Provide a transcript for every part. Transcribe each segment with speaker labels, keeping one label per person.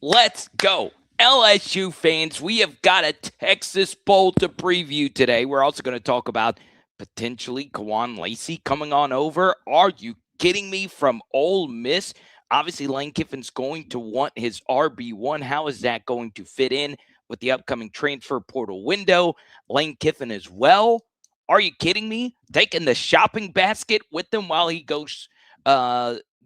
Speaker 1: Let's go. LSU fans, we have got a Texas Bowl to preview today. We're also going to talk about potentially Kawan Lacy coming on over. Are you kidding me? From Ole Miss? Obviously, Lane Kiffin's going to want his RB1. How is that going to fit in with the upcoming transfer portal window? Lane Kiffin as well. Are you kidding me? Taking the shopping basket with him while he goes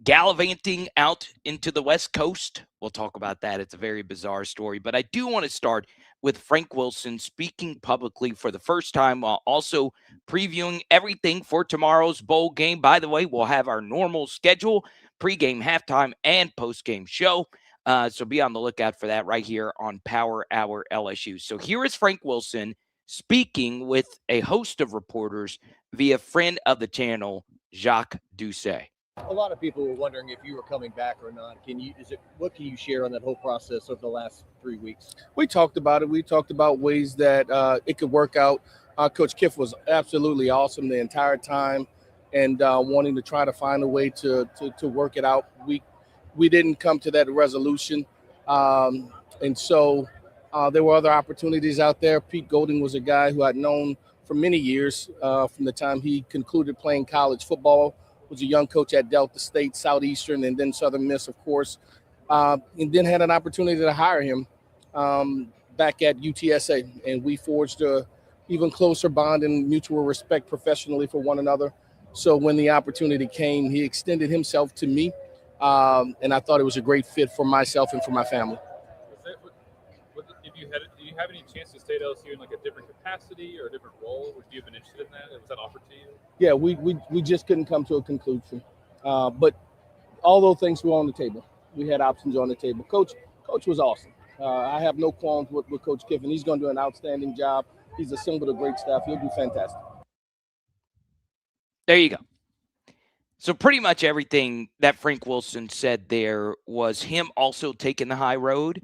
Speaker 1: gallivanting out into the West Coast. We'll talk about that. It's a very bizarre story. But I do want to start with Frank Wilson speaking publicly for the first time while also previewing everything for tomorrow's bowl game. By the way, we'll have our normal schedule, pregame, halftime, and postgame show. So be on the lookout for that right here on Power Hour LSU. So here is Frank Wilson speaking with a host of reporters via friend of the channel, Jacques Doucet.
Speaker 2: A lot of people were wondering if you were coming back or not. What can you share on that whole process over the last 3 weeks?
Speaker 3: We talked about it. We talked about ways that it could work out. Coach Kiff was absolutely awesome the entire time, and wanting to try to find a way to work it out. We didn't come to that resolution, and so there were other opportunities out there. Pete Golding was a guy who I'd known for many years from the time he concluded playing college football. Was a young coach at Delta State, Southeastern, and then Southern Miss, of course, and then had an opportunity to hire him back at UTSA, and we forged a even closer bond and mutual respect professionally for one another. So when the opportunity came, he extended himself to me, and I thought it was a great fit for myself and for my family.
Speaker 4: Do you have any chance to stay at LSU in like a different capacity or a different role? Would you have been interested in that? Was that offered to you?
Speaker 3: Yeah, we just couldn't come to a conclusion, but all those things were on the table. We had options on the table. Coach was awesome. I have no qualms with Coach Kiffin. He's going to do an outstanding job. He's assembled a great staff. He'll do fantastic.
Speaker 1: There you go. So pretty much everything that Frank Wilson said there was him also taking the high road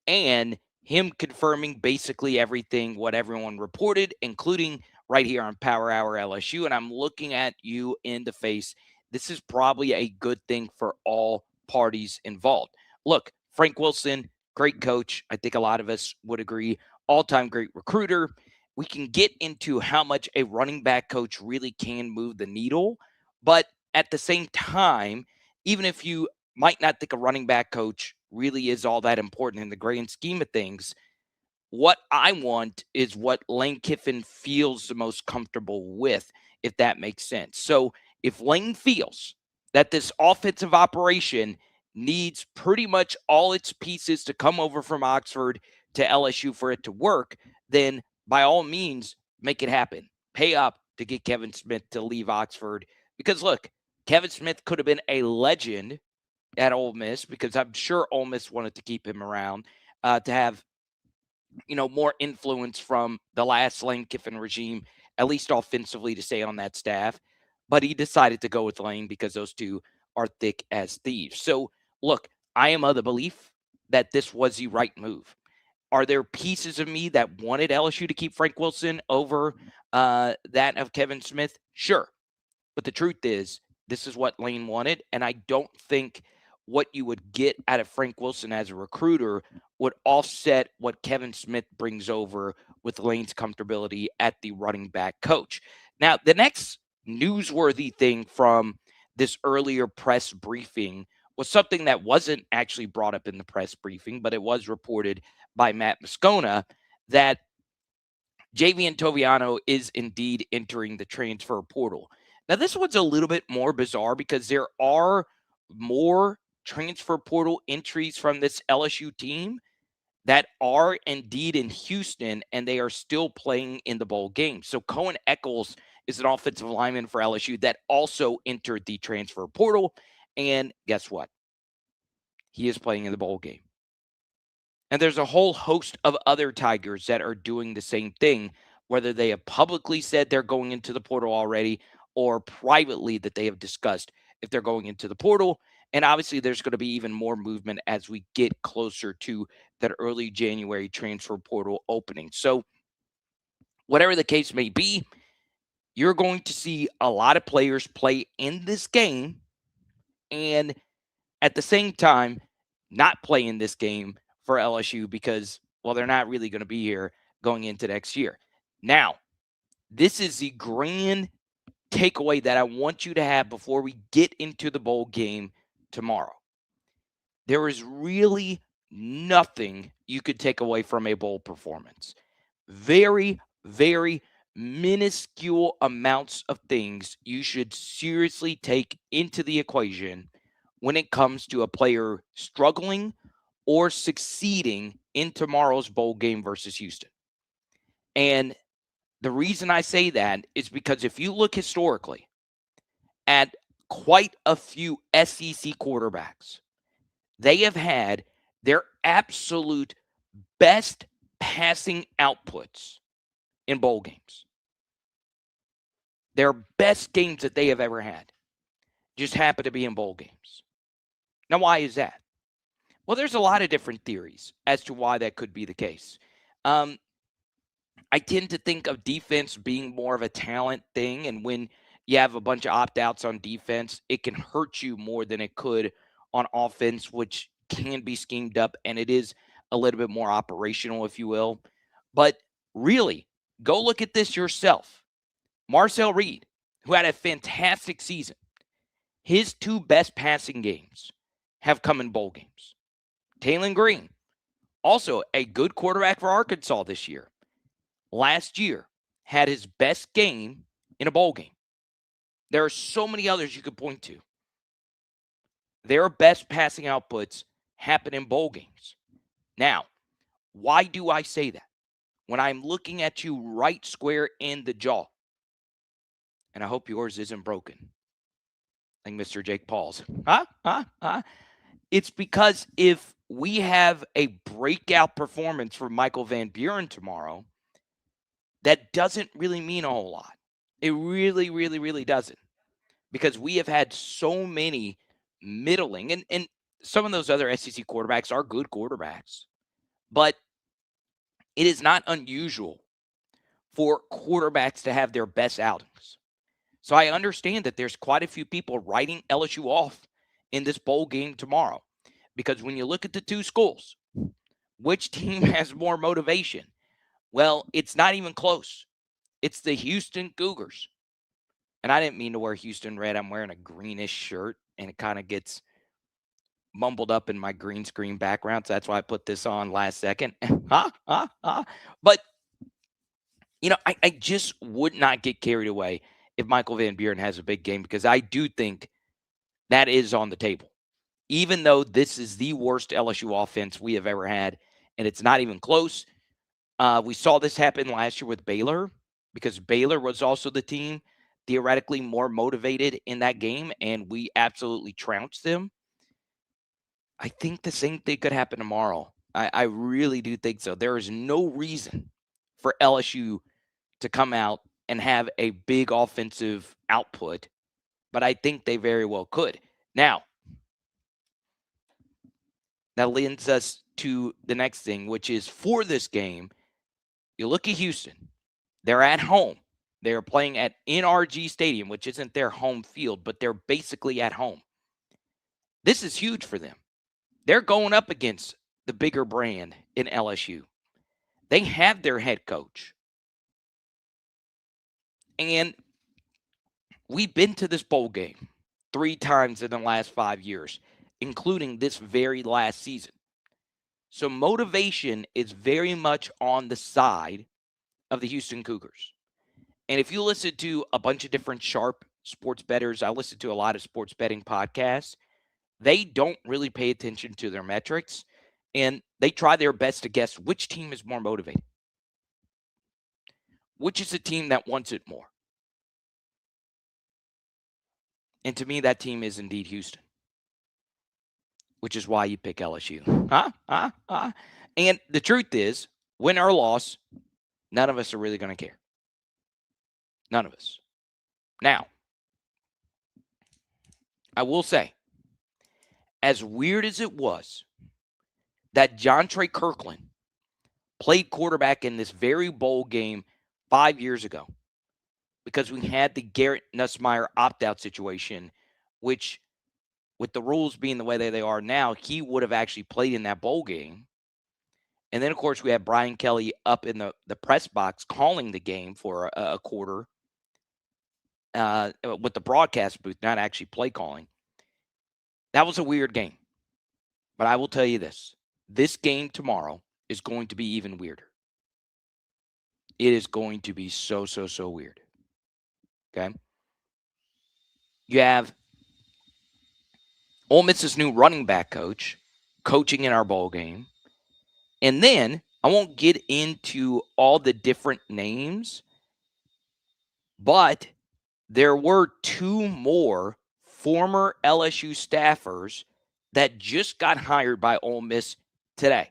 Speaker 1: and him confirming basically everything what everyone reported, including right here on Power Hour LSU. And I'm looking at you in the face. This is probably a good thing for all parties involved. Look, Frank Wilson, great coach. I think a lot of us would agree. All-time great recruiter. We can get into how much a running back coach really can move the needle. But at the same time, even if you might not think a running back coach really is all that important in the grand scheme of things, what I want is what Lane Kiffin feels the most comfortable with, if that makes sense. So if Lane feels that this offensive operation needs pretty much all its pieces to come over from Oxford to LSU for it to work, then by all means, make it happen. Pay up to get Kevin Smith to leave Oxford. Because look, Kevin Smith could have been a legend at Ole Miss, because I'm sure Ole Miss wanted to keep him around to have, more influence from the last Lane Kiffin regime, at least offensively, to stay on that staff. But he decided to go with Lane because those two are thick as thieves. So, look, I am of the belief that this was the right move. Are there pieces of me that wanted LSU to keep Frank Wilson over that of Kevin Smith? Sure. But the truth is, this is what Lane wanted, and I don't think what you would get out of Frank Wilson as a recruiter would offset what Kevin Smith brings over with Lane's comfortability at the running back coach. Now, the next newsworthy thing from this earlier press briefing was something that wasn't actually brought up in the press briefing, but it was reported by Matt Moscona that Javian Toviano is indeed entering the transfer portal. Now, this one's a little bit more bizarre because there are more transfer portal entries from this LSU team that are indeed in Houston, and they are still playing in the bowl game. So Cohen Eccles is an offensive lineman for LSU that also entered the transfer portal. And guess what? He is playing in the bowl game. And there's a whole host of other Tigers that are doing the same thing, whether they have publicly said they're going into the portal already or privately that they have discussed if they're going into the portal. And obviously, there's going to be even more movement as we get closer to that early January transfer portal opening. So whatever the case may be, you're going to see a lot of players play in this game. And at the same time, not play in this game for LSU because, well, they're not really going to be here going into next year. Now, this is the grand takeaway that I want you to have before we get into the bowl game tomorrow. There is really nothing you could take away from a bowl performance. Very, very minuscule amounts of things you should seriously take into the equation when it comes to a player struggling or succeeding in tomorrow's bowl game versus Houston. And the reason I say that is because if you look historically at quite a few SEC quarterbacks, they have had their absolute best passing outputs in bowl games. Their best games that they have ever had just happen to be in bowl games. Now, why is that? Well, there's a lot of different theories as to why that could be the case. I tend to think of defense being more of a talent thing, and when you have a bunch of opt-outs on defense, it can hurt you more than it could on offense, which can be schemed up, and it is a little bit more operational, if you will. But really, go look at this yourself. Marcel Reed, who had a fantastic season, his two best passing games have come in bowl games. Taylon Green, also a good quarterback for Arkansas this year, last year had his best game in a bowl game. There are so many others you could point to. Their best passing outputs happen in bowl games. Now, why do I say that? When I'm looking at you right square in the jaw, and I hope yours isn't broken, like Mr. Jake Paul's. It's because if we have a breakout performance from Michael Van Buren tomorrow, that doesn't really mean a whole lot. It really, really, really doesn't. Because we have had so many middling, and some of those other SEC quarterbacks are good quarterbacks. But it is not unusual for quarterbacks to have their best outings. So I understand that there's quite a few people writing LSU off in this bowl game tomorrow. Because when you look at the two schools, which team has more motivation? Well, it's not even close. It's the Houston Cougars. And I didn't mean to wear Houston red. I'm wearing a greenish shirt, and it kind of gets mumbled up in my green screen background. So that's why I put this on last second. But, I just would not get carried away if Michael Van Buren has a big game, because I do think that is on the table. Even though this is the worst LSU offense we have ever had, and it's not even close. We saw this happen last year with Baylor, because Baylor was also the team theoretically more motivated in that game, and we absolutely trounced them. I think the same thing could happen tomorrow. I really do think so. There is no reason for LSU to come out and have a big offensive output, but I think they very well could. Now, that leads us to the next thing, which is for this game, you look at Houston. They're at home. They're playing at NRG Stadium, which isn't their home field, but they're basically at home. This is huge for them. They're going up against the bigger brand in LSU. They have their head coach. And we've been to this bowl game 3 times in the last 5 years, including this very last season. So motivation is very much on the side of the Houston Cougars. And if you listen to a bunch of different sharp sports bettors, I listen to a lot of sports betting podcasts, they don't really pay attention to their metrics, and they try their best to guess which team is more motivated. Which is the team that wants it more? And to me, that team is indeed Houston, which is why you pick LSU. And the truth is, win or loss, none of us are really going to care. None of us. Now, I will say, as weird as it was that John Trey Kirkland played quarterback in this very bowl game 5 years ago, because we had the Garrett Nussmeier opt-out situation, which with the rules being the way they are now, he would have actually played in that bowl game. And then, of course, we had Brian Kelly up in the press box calling the game for a quarter with the broadcast booth, not actually play calling. That was a weird game. But I will tell you this. This game tomorrow is going to be even weirder. It is going to be so weird. Okay? You have Ole Miss's new running back coach coaching in our bowl game. And then I won't get into all the different names, but there were 2 more former LSU staffers that just got hired by Ole Miss today.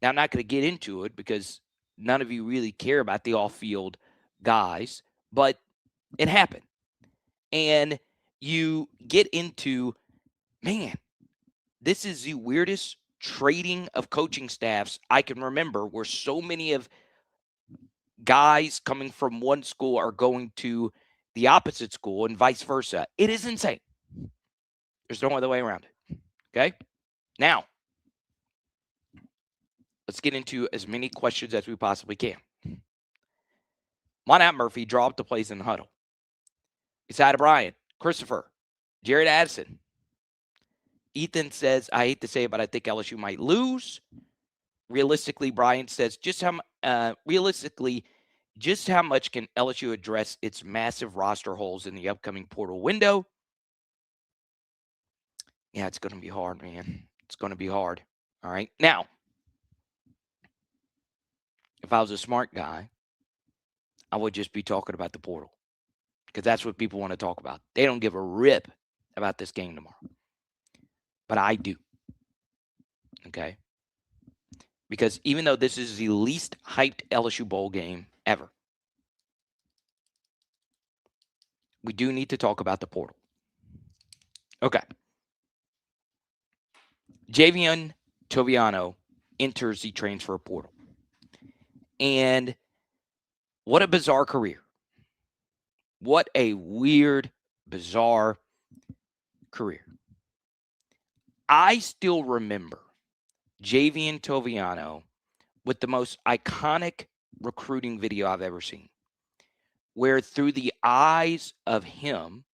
Speaker 1: Now, I'm not going to get into it because none of you really care about the off-field guys, but it happened. And you get into, man, this is the weirdest trading of coaching staffs I can remember, where so many of guys coming from one school are going to the opposite school and vice versa. It is insane. There's no other way around it. Okay? Now, let's get into as many questions as we possibly can. Monat Murphy, draw up the plays in the huddle. Isaiah Bryant, Christopher, Jared Addison. Ethan says, I hate to say it, but I think LSU might lose. Realistically, Brian says, just how much can LSU address its massive roster holes in the upcoming portal window? Yeah, it's going to be hard, man. It's going to be hard. All right. Now, if I was a smart guy, I would just be talking about the portal, because that's what people want to talk about. They don't give a rip about this game tomorrow. But I do. Okay? Because even though this is the least hyped LSU bowl game ever, we do need to talk about the portal. Okay. Javion Toviano enters the transfer portal. And what a bizarre career. What a weird, bizarre career. I still remember Javion Toviano with the most iconic recruiting video I've ever seen, where through the eyes of him,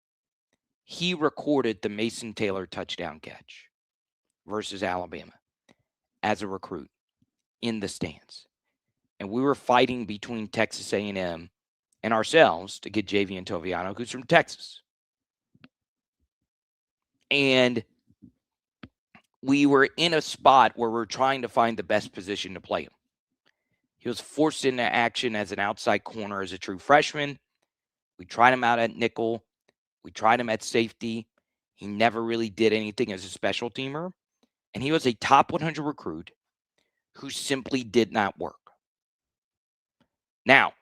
Speaker 1: he recorded the Mason Taylor touchdown catch versus Alabama as a recruit in the stands. And we were fighting between Texas A&M and ourselves to get Javion Toviano, who's from Texas. And we were in a spot where we're trying to find the best position to play him. He was forced into action as an outside corner as a true freshman. We tried him out at nickel. We tried him at safety. He never really did anything as a special teamer. And he was a top 100 recruit who simply did not work. Now,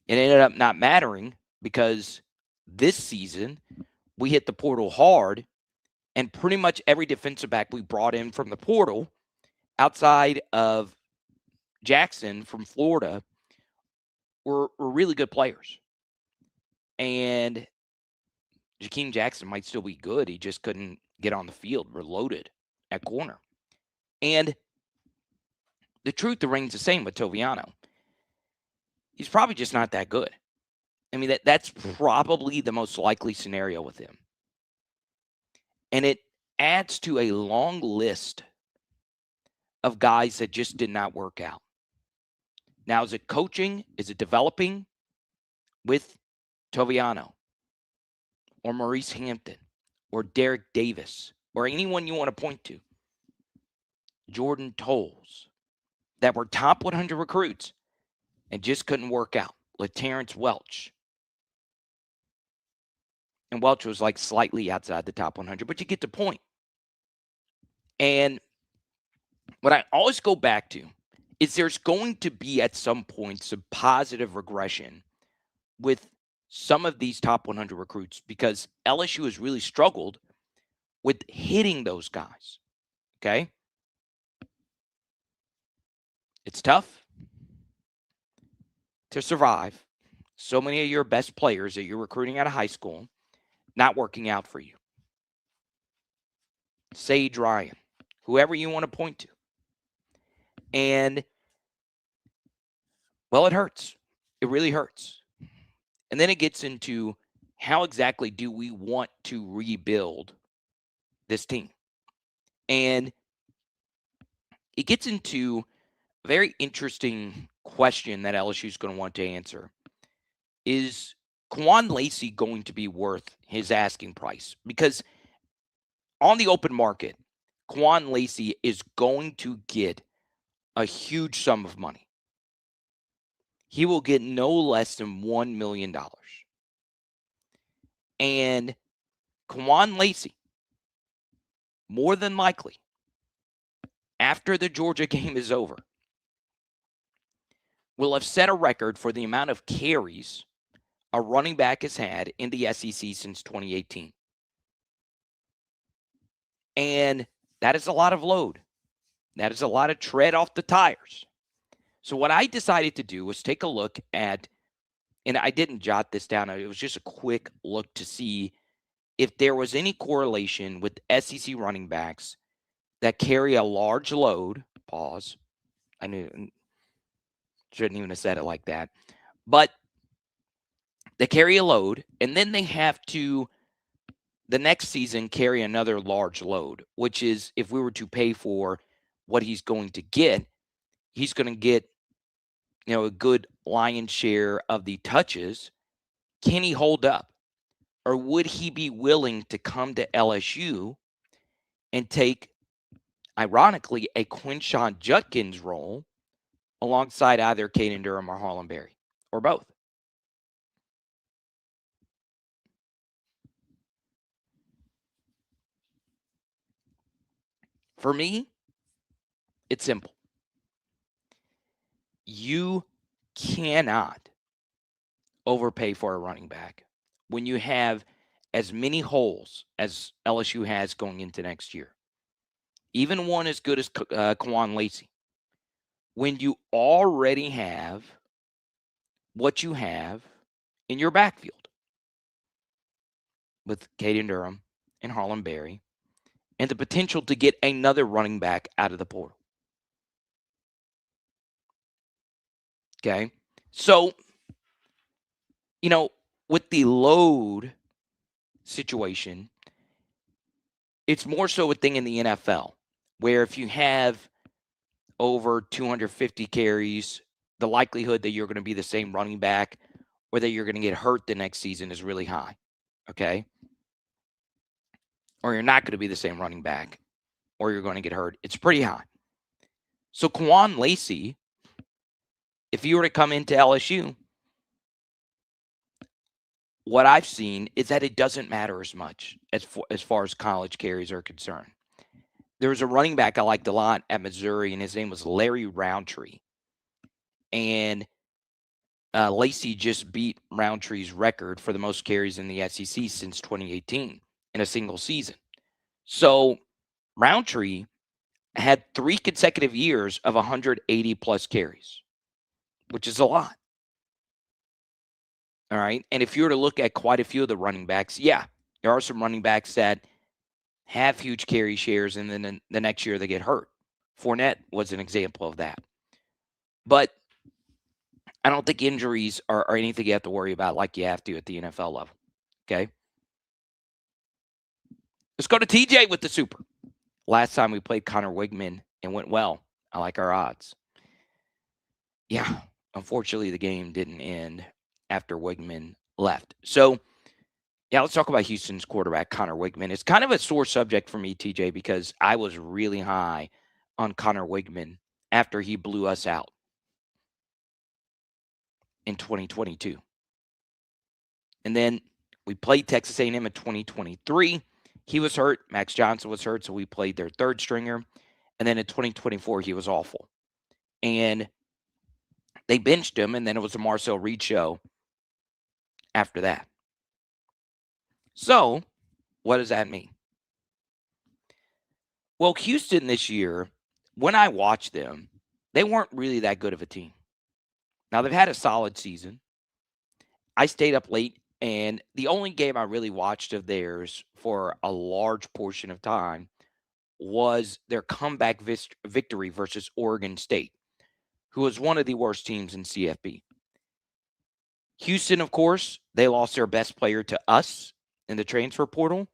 Speaker 1: it ended up not mattering because this season we hit the portal hard, and pretty much every defensive back we brought in from the portal outside of Jackson from Florida were really good players. And Jakeem Jackson might still be good. He just couldn't get on the field. We're loaded at corner. And the truth remains the same with Toviano. He's probably just not that good. I mean, that's probably the most likely scenario with him. And it adds to a long list of guys that just did not work out. Now, is it coaching? Is it developing with Toviano or Maurice Hampton or Derek Davis or anyone you want to point to? Jordan Tolles, that were top 100 recruits and just couldn't work out. LaTerrence Welch. And Welch was like slightly outside the top 100, but you get the point. And what I always go back to is there's going to be at some point some positive regression with some of these top 100 recruits, because LSU has really struggled with hitting those guys. Okay? It's tough to survive so many of your best players that you're recruiting out of high school not working out for you. Sage Ryan, whoever you want to point to. And, well, it hurts. It really hurts. And then it gets into how exactly do we want to rebuild this team? And it gets into a very interesting question that LSU is going to want to answer. Is Kawan Lacy going to be worth his asking price? Because on the open market, Kawan Lacy is going to get a huge sum of money. He will get no less than $1 million. And Kawan Lacy, more than likely, after the Georgia game is over, will have set a record for the amount of carries a running back has had in the SEC since 2018. And that is a lot of load. That is a lot of tread off the tires. So what I decided to do was take a look at, and I didn't jot this down, it was just a quick look to see if there was any correlation with SEC running backs that carry a large load. Pause. I shouldn't even have said it like that. But they carry a load, and then they have to, the next season, carry another large load, which is if we were to pay for what he's going to get, he's going to get, a good lion's share of the touches. Can he hold up? Or would he be willing to come to LSU and take, ironically, a Quinshon Judkins role alongside either Caden Durham or Harlan Berry, or both? For me, it's simple. You cannot overpay for a running back when you have as many holes as LSU has going into next year. Even one as good as Kawan Lacy. When you already have what you have in your backfield with Caden Durham and Harlan Berry, and the potential to get another running back out of the portal. Okay. So, with the load situation, it's more so a thing in the NFL where if you have over 250 carries, the likelihood that you're going to be the same running back or that you're going to get hurt the next season is really high. Okay. Or you're not going to be the same running back or you're going to get hurt. It's pretty high. So Kawan Lacy, if you were to come into LSU, what I've seen is that it doesn't matter as much as far as college carries are concerned. There was a running back I liked a lot at Missouri, and his name was Larry Roundtree. And Lacy just beat Roundtree's record for the most carries in the SEC since 2018 in a single season. So Roundtree had 3 consecutive years of 180 plus carries, which is a lot. All right. And if you were to look at quite a few of the running backs, yeah, there are some running backs that have huge carry shares and then the next year they get hurt. Fournette was an example of that. But I don't think injuries are anything you have to worry about like you have to at the NFL level. Okay. Let's go to TJ with the super. Last time we played Connor Wigman and went well. I like our odds. Yeah, unfortunately, the game didn't end after Wigman left. So, yeah, let's talk about Houston's quarterback, Connor Wigman. It's kind of a sore subject for me, TJ, because I was really high on Connor Wigman after he blew us out in 2022. And then we played Texas A&M in 2023. He was hurt. Max Johnson was hurt, so we played their third stringer. And then in 2024, he was awful. And they benched him, and then it was a Marcel Reed show after that. So, what does that mean? Well, Houston this year, when I watched them, they weren't really that good of a team. Now, they've had a solid season. I stayed up late, and the only game I really watched of theirs for a large portion of time was their comeback victory versus Oregon State, who was one of the worst teams in CFB. Houston, of course, they lost their best player to us in the transfer portal.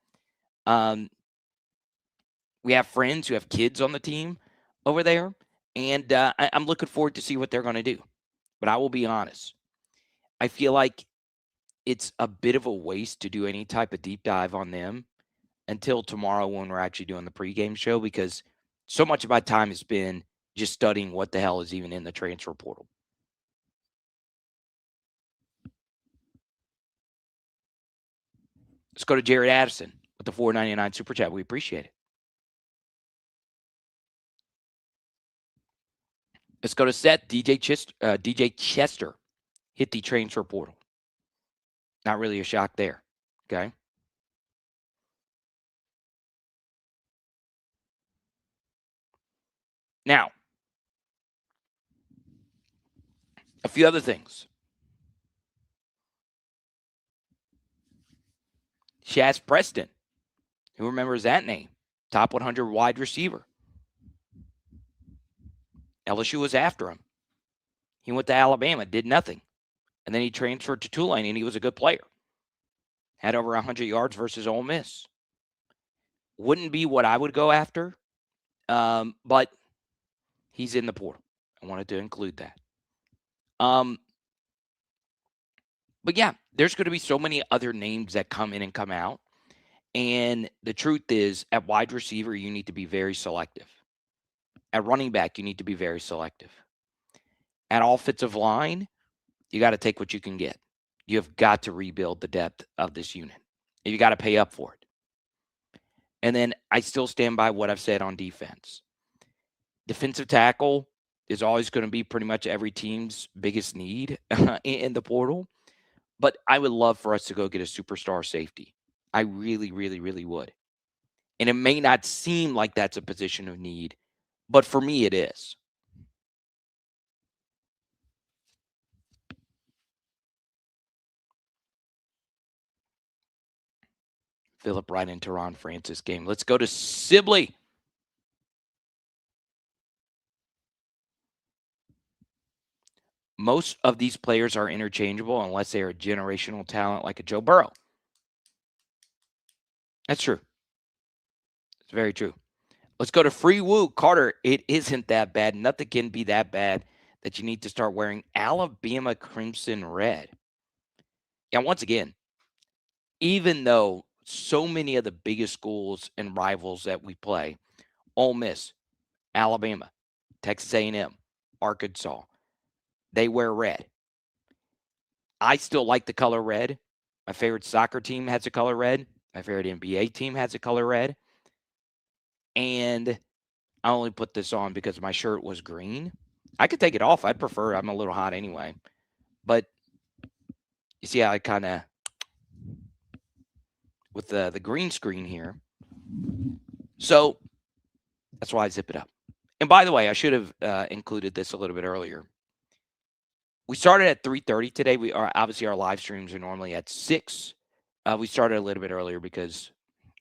Speaker 1: We have friends who have kids on the team over there, and I'm looking forward to see what they're going to do. But I will be honest. I feel like it's a bit of a waste to do any type of deep dive on them until tomorrow when we're actually doing the pregame show, because so much of my time has been just studying what the hell is even in the transfer portal. Let's go to Jared Addison with the $4.99 Super Chat. We appreciate it. Let's go to Seth. DJ Chester hit the transfer portal. Not really a shock there. Okay. Now, a few other things. Shaz Preston. Who remembers that name? Top 100 wide receiver. LSU was after him. He went to Alabama, did nothing. And then he transferred to Tulane, and he was a good player. Had over 100 yards versus Ole Miss. Wouldn't be what I would go after, but he's in the portal. I wanted to include that. But yeah, there's going to be so many other names that come in and come out. And the truth is, at wide receiver, you need to be very selective. At running back, you need to be very selective. At offensive line, you got to take what you can get. You have got to rebuild the depth of this unit. And you got to pay up for it. And then I still stand by what I've said on defense. Defensive tackle is always going to be pretty much every team's biggest need in the portal. But I would love for us to go get a superstar safety. I really, really, really would. And it may not seem like that's a position of need, but for me it is. Philip right into Ron Francis game. Let's go to Sibley. Most of these players are interchangeable unless they are a generational talent like a Joe Burrow. That's true. It's very true. Let's go to Free Woo. Carter, it isn't that bad. Nothing can be that bad that you need to start wearing Alabama Crimson Red. And once again, even though so many of the biggest schools and rivals that we play, Ole Miss, Alabama, Texas A&M, Arkansas, they wear red. I still like the color red. My favorite soccer team has a color red. My favorite NBA team has a color red. And I only put this on because my shirt was green. I could take it off. I'd prefer. I'm a little hot anyway. But you see how I kind of, with the green screen here. So that's why I zip it up. And by the way, I should have included this a little bit earlier. We started at 3:30 today. We are obviously our live streams are normally at 6. We started a little bit earlier because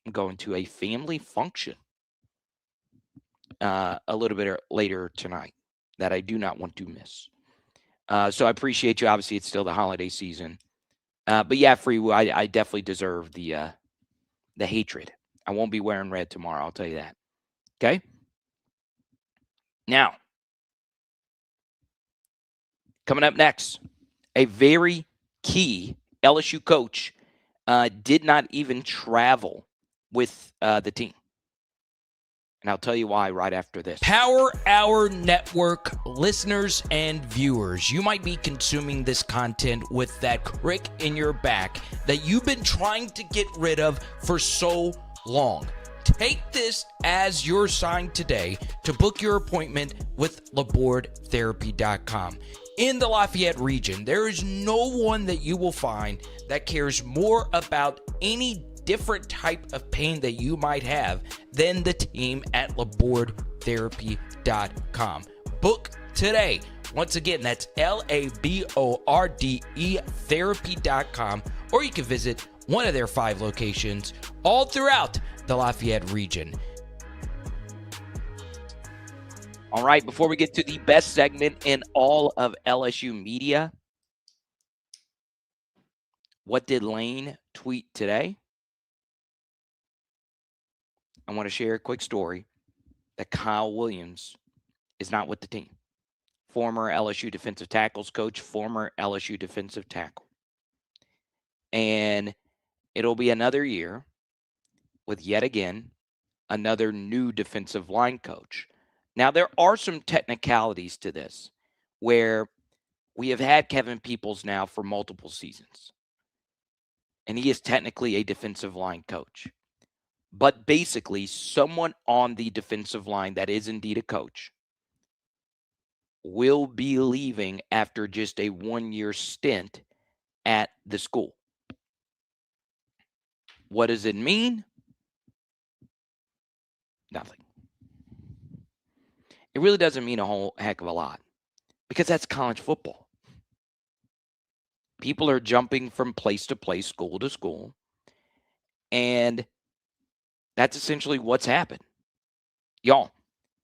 Speaker 1: I'm going to a family function a little bit later tonight that I do not want to miss. So I appreciate you. Obviously, it's still the holiday season. But yeah, Free Will, I definitely deserve the hatred. I won't be wearing red tomorrow. I'll tell you that. Okay? Now, coming up next, a very key LSU coach did not even travel with the team. And I'll tell you why right after this. Power Hour Network listeners and viewers, you might be consuming this content with that crick in your back that you've been trying to get rid of for so long. Take this as your sign today to book your appointment with LabourdTherapy.com. In the Lafayette region, there is no one that you will find that cares more about any different type of pain that you might have than the team at LabourdTherapy.com. Book today. Once again, that's LABORDE therapy.com, or you can visit one of their 5 locations all throughout the Lafayette region. All right, before we get to the best segment in all of LSU media, what did Lane tweet today? I want to share a quick story that Kyle Williams is not with the team. Former LSU defensive tackles coach, former LSU defensive tackle. And it'll be another year with yet again another new defensive line coach. Now, there are some technicalities to this where we have had Kevin Peoples now for multiple seasons, and he is technically a defensive line coach. But basically, someone on the defensive line that is indeed a coach will be leaving after just a 1-year stint at the school. What does it mean? Nothing. It really doesn't mean a whole heck of a lot because that's college football. People are jumping from place to place, school to school, and that's essentially what's happened. Y'all,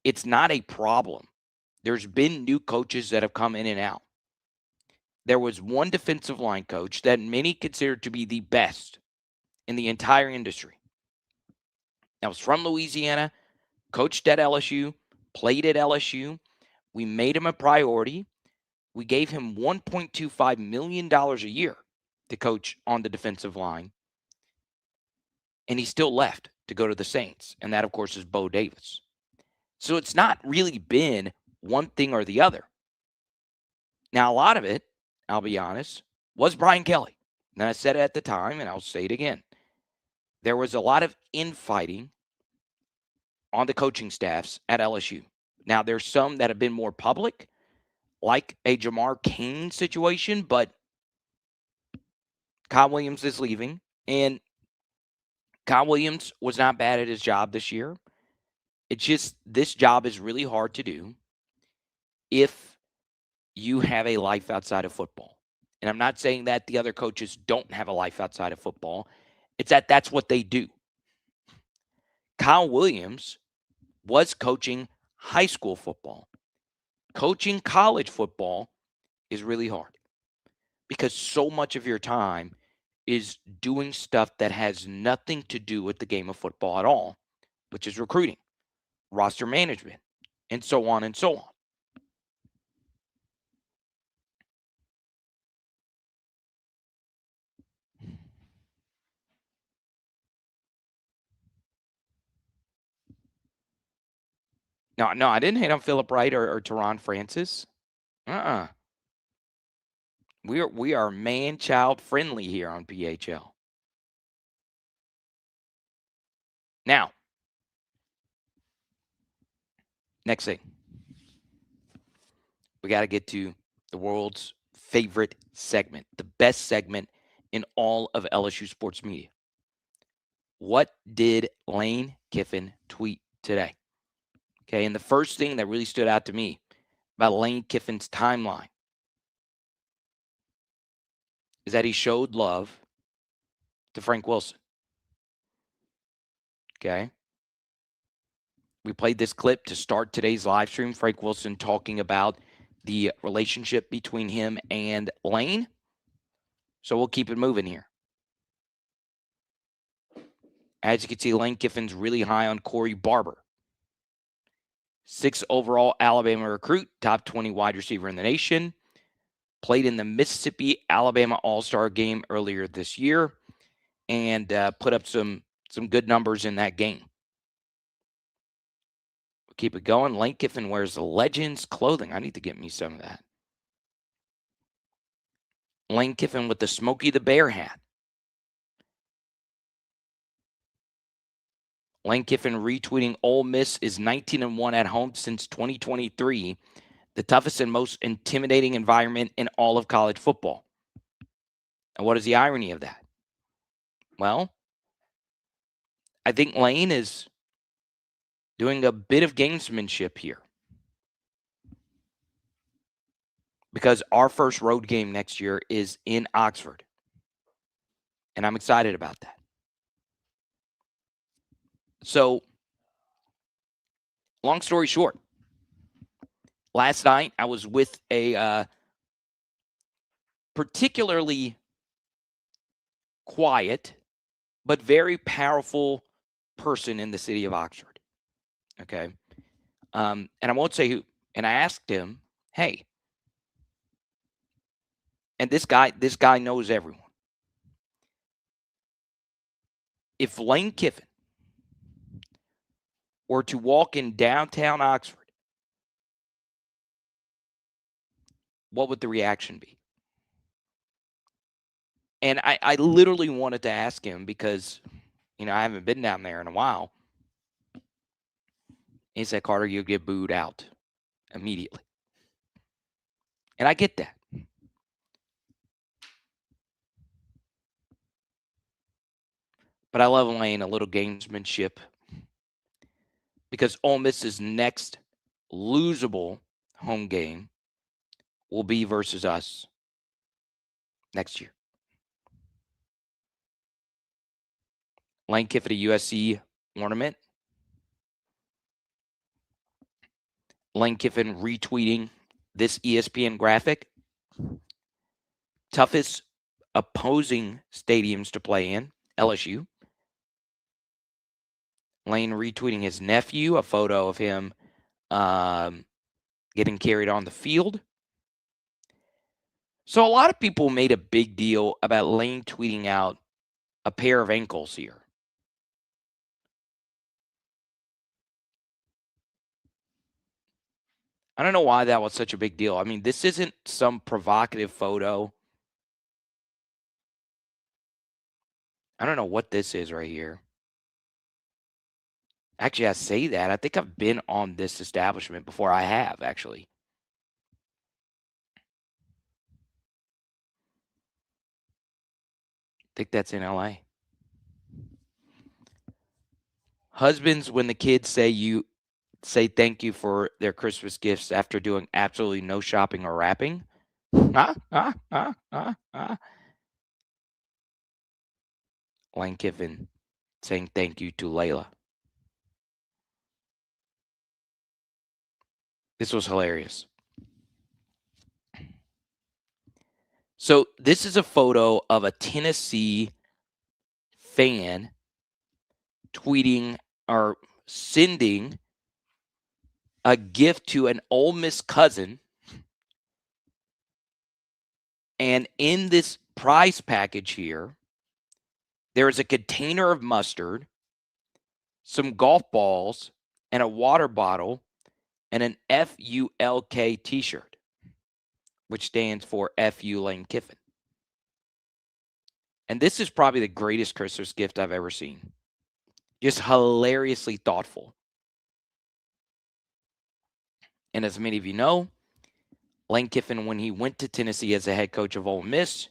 Speaker 1: it's not a problem. There's been new coaches that have come in and out. There was one defensive line coach that many consider to be the best in the entire industry. That was from Louisiana, coached at LSU, played at LSU. We made him a priority. We gave him $1.25 million a year to coach on the defensive line. And he still left to go to the Saints. And that, of course, is Bo Davis. So it's not really been one thing or the other. Now, a lot of it, I'll be honest, was Brian Kelly. And I said it at the time, and I'll say it again. There was a lot of infighting on the coaching staffs at LSU. Now, there's some that have been more public, like a Jamar Cain situation, but Kyle Williams is leaving, and Kyle Williams was not bad at his job this year. It's just this job is really hard to do if you have a life outside of football. And I'm not saying that the other coaches don't have a life outside of football. It's that that's what they do. Kyle Williams was coaching high school football. Coaching college football is really hard because so much of your time is doing stuff that has nothing to do with the game of football at all, which is recruiting, roster management, and so on and so on. No, I didn't hate on Philip Wright or Teron Francis. We are man-child friendly here on PHL. Now, next thing. We got to get to the world's favorite segment, the best segment in all of LSU sports media. What did Lane Kiffin tweet today? Okay, and the first thing that really stood out to me about Lane Kiffin's timeline is that he showed love to Frank Wilson. Okay. We played this clip to start today's live stream. Frank Wilson talking about the relationship between him and Lane. So we'll keep it moving here. As you can see, Lane Kiffin's really high on Corey Barber. 6th overall Alabama recruit, top 20 wide receiver in the nation. Played in the Mississippi-Alabama All-Star game earlier this year and put up some good numbers in that game. We'll keep it going. Lane Kiffin wears the Legends clothing. I need to get me some of that. Lane Kiffin with the Smokey the Bear hat. Lane Kiffin retweeting Ole Miss is 19-1 at home since 2023, the toughest and most intimidating environment in all of college football. And what is the irony of that? Well, I think Lane is doing a bit of gamesmanship here. Because our first road game next year is in Oxford. And I'm excited about that. So, long story short, last night I was with a particularly quiet but very powerful person in the city of Oxford. Okay. And I won't say who. And I asked him, hey, and this guy knows everyone. If Lane Kiffin were to walk in downtown Oxford, what would the reaction be? And I literally wanted to ask him because, I haven't been down there in a while. He said, Carter, you'll get booed out immediately. And I get that. But I love Lane, a little gamesmanship. Because Ole Miss's next losable home game will be versus us next year. Lane Kiffin, a USC ornament. Lane Kiffin retweeting this ESPN graphic. Toughest opposing stadiums to play in, LSU. Lane retweeting his nephew, a photo of him getting carried on the field. So a lot of people made a big deal about Lane tweeting out a pair of ankles here. I don't know why that was such a big deal. I mean, this isn't some provocative photo. I don't know what this is right here. Actually, I say that. I think I've been on this establishment before. I have, actually. I think that's in LA. Husbands, when the kids say thank you for their Christmas gifts after doing absolutely no shopping or wrapping. Lane Kiffin saying thank you to Layla. This was hilarious. So this is a photo of a Tennessee fan tweeting or sending a gift to an Ole Miss cousin. And in this prize package here, there is a container of mustard, some golf balls, and a water bottle, and an FULK t-shirt, which stands for FU Lane Kiffin. And this is probably the greatest Christmas gift I've ever seen. Just hilariously thoughtful. And as many of you know, Lane Kiffin, when he went to Tennessee as the head coach of Ole Miss,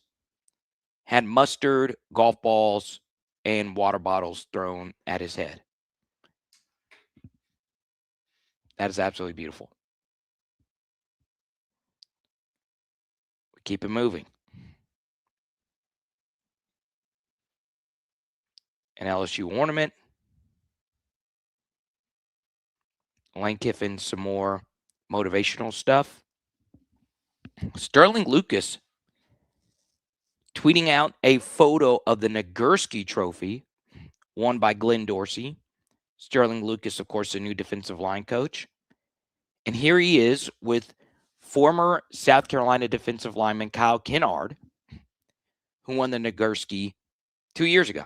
Speaker 1: had mustard, golf balls, and water bottles thrown at his head. That is absolutely beautiful. We keep it moving. An LSU ornament. Lane Kiffin, some more motivational stuff. Sterling Lucas tweeting out a photo of the Nagurski Trophy won by Glenn Dorsey. Sterling Lucas, of course, the new defensive line coach. And here he is with former South Carolina defensive lineman Kyle Kennard, who won the Nagurski 2 years ago.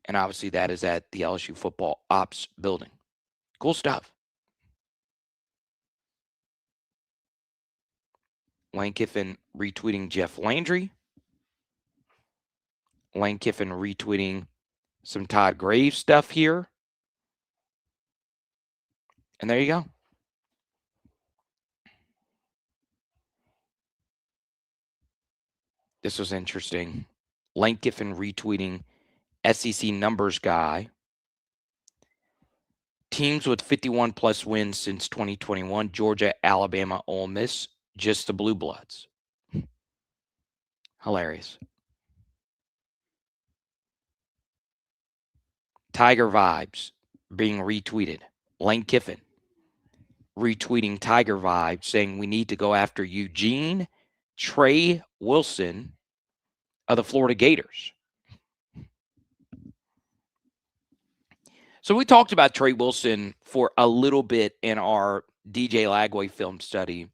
Speaker 1: And obviously that is at the LSU football ops building. Cool stuff. Lane Kiffin retweeting Jeff Landry. Lane Kiffin retweeting some Todd Graves stuff here. And there you go. This was interesting. Lane Kiffin retweeting SEC numbers guy. Teams with 51-plus wins since 2021, Georgia, Alabama, Ole Miss, just the Blue Bloods. Hilarious. Tiger vibes being retweeted. Lane Kiffin retweeting Tiger Vibe saying we need to go after Eugene Trey Wilson of the Florida Gators. So we talked about Trey Wilson for a little bit in our DJ Lagway film study,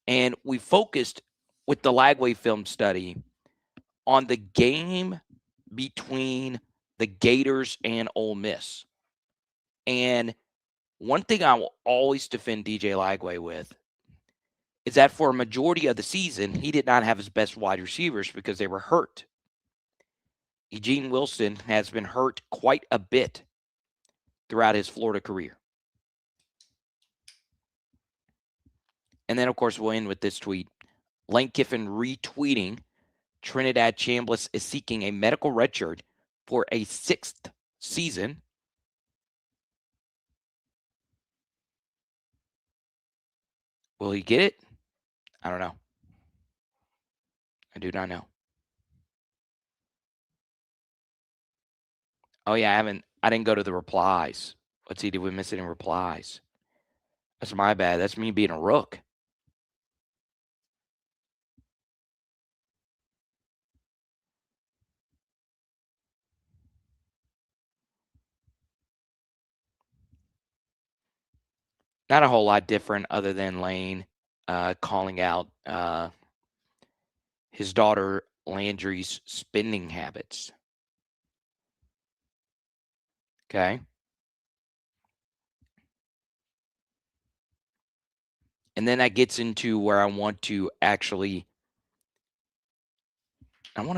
Speaker 1: and we focused with the Lagway film study on the game between the Gators and Ole Miss. And one thing I will always defend DJ Lagway with is that for a majority of the season, he did not have his best wide receivers because they were hurt. Eugene Wilson has been hurt quite a bit throughout his Florida career. And then, of course, we'll end with this tweet. Lane Kiffin retweeting Trinidad Chambliss is seeking a medical redshirt for a 6th season. Will he get it? I don't know. I do not know. Oh, yeah, I didn't go to the replies. Let's see, did we miss any replies? That's my bad. That's me being a rook. Not a whole lot different other than Lane calling out his daughter Landry's spending habits. Okay. And then that gets into where I want to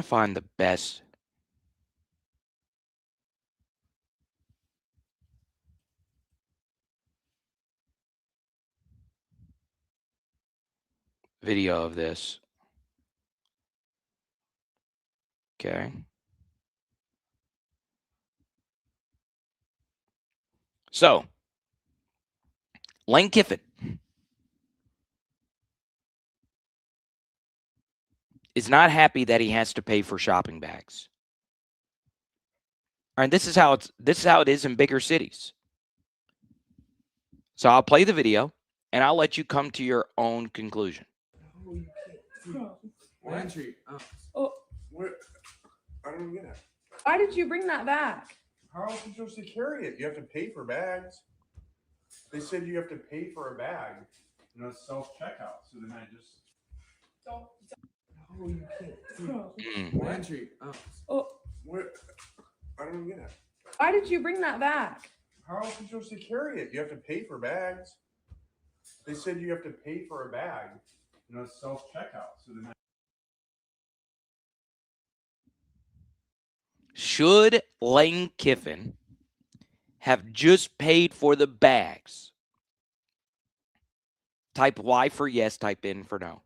Speaker 1: find the best video of this. Okay. So, Lane Kiffin is not happy that he has to pay for shopping bags. All right, this is how it is in bigger cities. So I'll play the video and I'll let you come to your own conclusion.
Speaker 5: Landry,
Speaker 6: Oh,
Speaker 5: what? I don't get it.
Speaker 6: why did you bring that back?
Speaker 5: How else are you supposed to carry it? You have to pay for bags. They said you have to pay for a bag. You know, it's self-checkout. So then I just...
Speaker 6: Don't.
Speaker 5: No, you can't.
Speaker 1: Mm.
Speaker 5: Landry,
Speaker 6: Oh,
Speaker 5: what? I don't get it.
Speaker 6: why did you bring that back?
Speaker 5: How else are you supposed to carry it? You have to pay for bags. They said you have to pay for a bag. You know, it's self-checkout. So then I...
Speaker 1: Should Lane Kiffin have just paid for the bags? Type Y for yes, type N for no.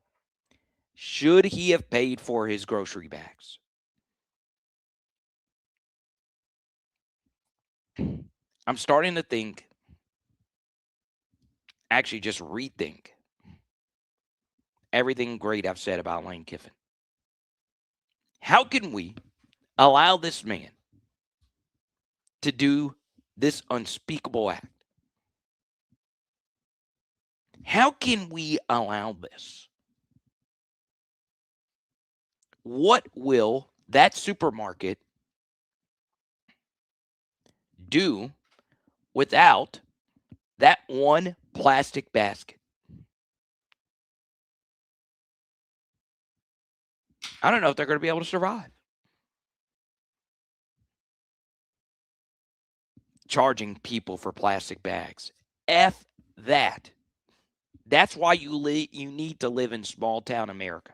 Speaker 1: Should he have paid for his grocery bags? I'm starting to think, actually just rethink everything great I've said about Lane Kiffin. How can we allow this man to do this unspeakable act? How can we allow this? What will that supermarket do without that one plastic basket? I don't know if they're going to be able to survive. Charging people for plastic bags. F that. That's why you need to live in small town America.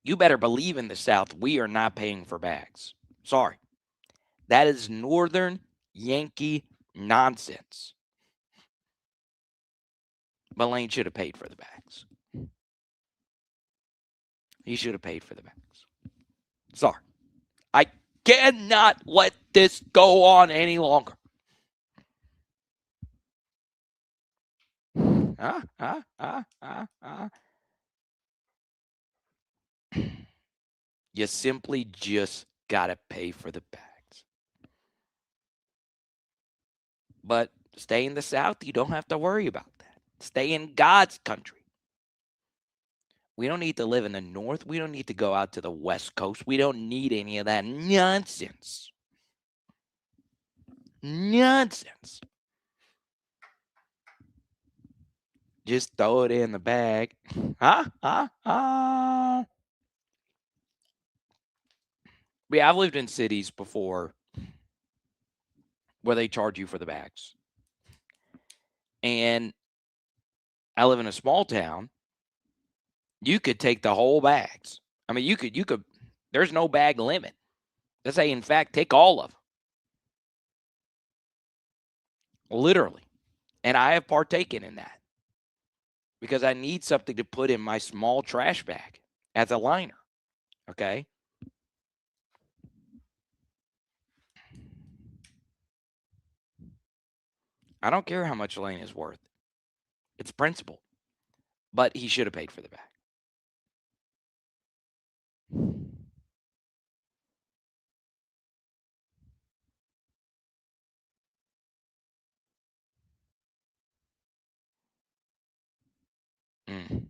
Speaker 1: You better believe in the South, we are not paying for bags. Sorry. That is Northern Yankee nonsense. But Lane should have paid for the bags. He should have paid for the bags. Sorry. I cannot let this go on any longer. You simply just got to pay for the bags. But Stay in the South. You don't have to worry about that. Stay in God's country. We don't need to live in the North. We don't need to go out to the West Coast. We don't need any of that nonsense. Nonsense. Just throw it in the bag. Yeah, I've lived in cities before where they charge you for the bags. And I live in a small town. You could take the whole bags. I mean, you could, there's no bag limit. Let's say, in fact, take all of them. Literally. And I have partaken in that because I need something to put in my small trash bag as a liner. Okay. I don't care how much Lane is worth. It's principle. But he should have paid for the bag. Mm.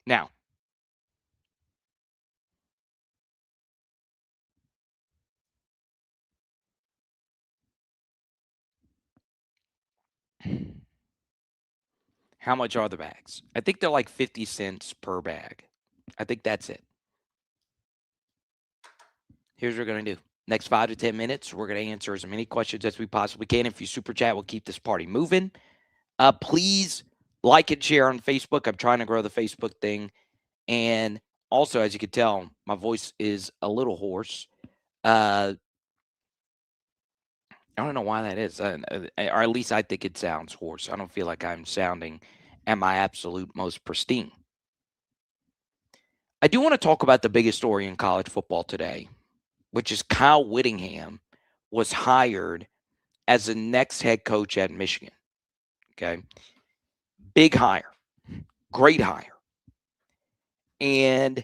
Speaker 1: Now, how much are the bags? I think they're like 50 cents per bag. I think that's it. Here's what we're going to do. Next 5 to 10 minutes, we're going to answer as many questions as we possibly can. If you super chat, we'll keep this party moving. Please like and share on Facebook. I'm trying to grow the Facebook thing. And also, as you can tell, my voice is a little hoarse. I don't know why that is, or at least I think it sounds hoarse. I don't feel like I'm sounding at my absolute most pristine. I do want to talk about the biggest story in college football today, which is Kyle Whittingham was hired as the next head coach at Michigan. Okay. Big hire. Great hire. And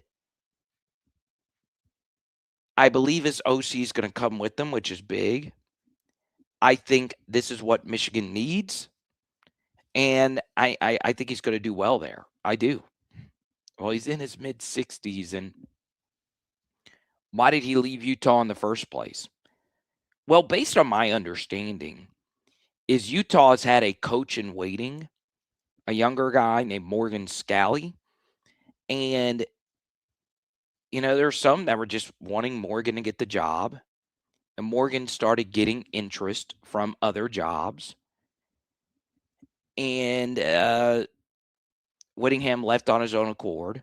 Speaker 1: I believe his OC is going to come with him, which is big. I think this is what Michigan needs. And I think he's going to do well there. I do. Well, he's in his mid-60s. And why did he leave Utah in the first place? Well, based on my understanding, is Utah has had a coach in waiting, a younger guy named Morgan Scalley. And, there's some that were just wanting Morgan to get the job. And Morgan started getting interest from other jobs. And Whittingham left on his own accord.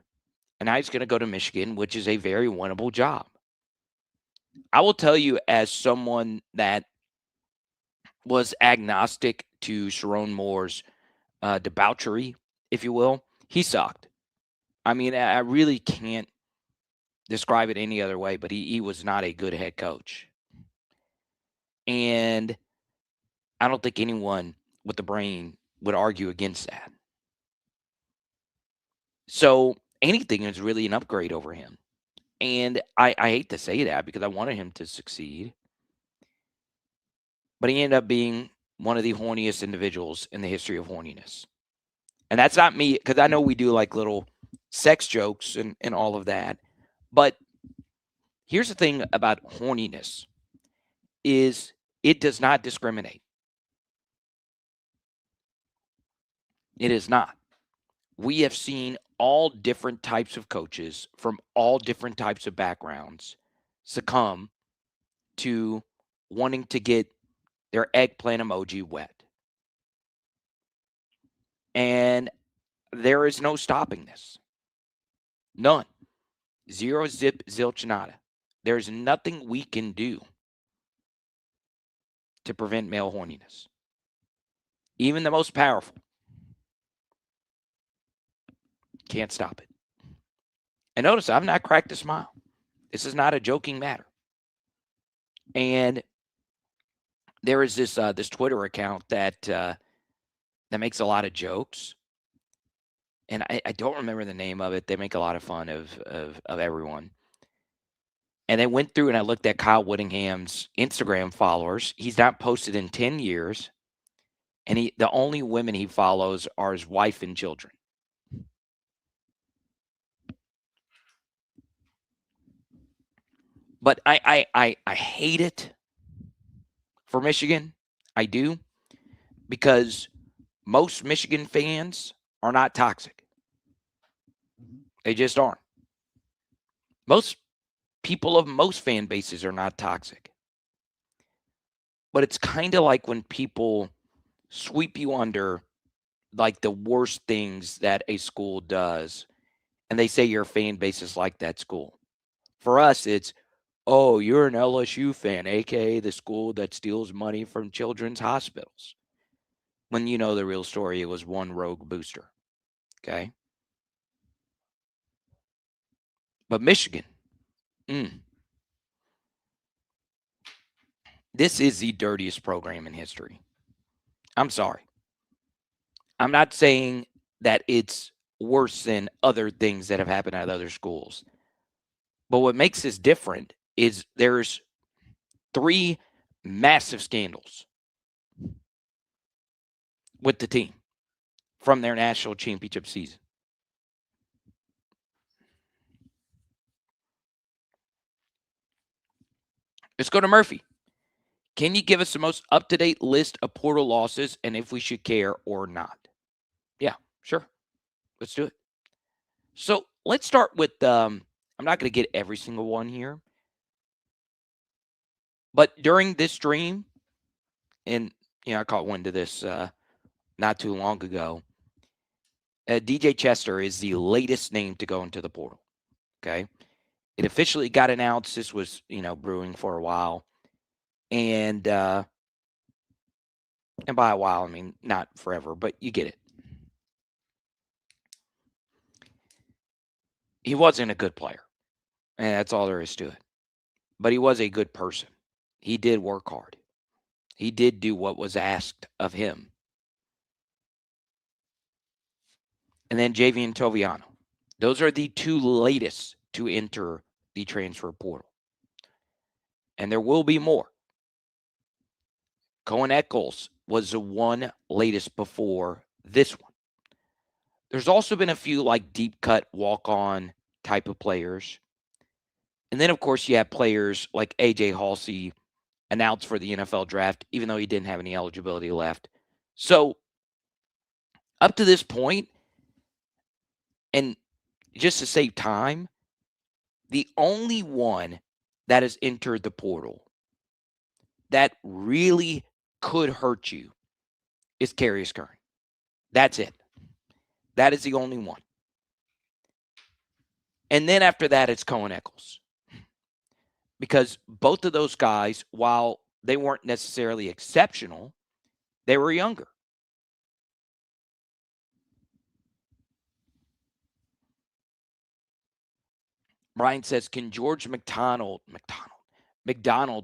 Speaker 1: And now he's going to go to Michigan, which is a very winnable job. I will tell you, as someone that was agnostic to Sharon Moore's debauchery, if you will, he sucked. I mean, I really can't describe it any other way, but he was not a good head coach. And I don't think anyone with the brain would argue against that. So anything is really an upgrade over him. And I hate to say that because I wanted him to succeed. But he ended up being one of the horniest individuals in the history of horniness. And that's not me, because I know we do like little sex jokes and all of that. But here's the thing about horniness is it does not discriminate. It is not. We have seen all different types of coaches from all different types of backgrounds succumb to wanting to get their eggplant emoji wet. And there is no stopping this. None. Zero, zip, zilch, nada. There's nothing we can do to prevent male horniness. Even the most powerful can't stop it. And notice, I've not cracked a smile. This is not a joking matter. And there is this Twitter account that makes a lot of jokes. and I don't remember the name of it. They make a lot of fun of everyone. And I went through and I looked at Kyle Whittingham's Instagram followers. He's not posted in 10 years. And the only women he follows are his wife and children. But I hate it for Michigan. I do. Because most Michigan fans are not toxic. They just aren't. Most people of most fan bases are not toxic. But it's kind of like when people sweep you under like the worst things that a school does, and they say your fan base is like that school. For us, it's, oh, you're an LSU fan, aka the school that steals money from children's hospitals. When you know the real story, it was one rogue booster. Okay. But Michigan, this is the dirtiest program in history. I'm sorry. I'm not saying that it's worse than other things that have happened at other schools. But what makes this different is there's 3 massive scandals with the team from their national championship season. Let's go to Murphy. Can you give us the most up-to-date list of portal losses and if we should care or not? Yeah, sure. Let's do it. So let's start with, I'm not going to get every single one here. But during this stream, and I caught wind of this not too long ago, DJ Chester is the latest name to go into the portal. Okay. It officially got announced. This was, brewing for a while. And by a while, I mean, not forever, but you get it. He wasn't a good player. And that's all there is to it. But he was a good person. He did work hard. He did do what was asked of him. And then Javian Toviano. Those are the 2 latest to enter the transfer portal. And there will be more. Cohen Eccles was the one latest before this one. There's also been a few like deep cut walk-on type of players. And then, of course, you have players like A.J. Halsey announced for the NFL draft, even though he didn't have any eligibility left. So up to this point, and just to save time, the only one that has entered the portal that really could hurt you is Carius Curry. That's it. That is the only one. And then after that, it's Cohen Eccles. Because both of those guys, while they weren't necessarily exceptional, they were younger. Brian says, can George McDonald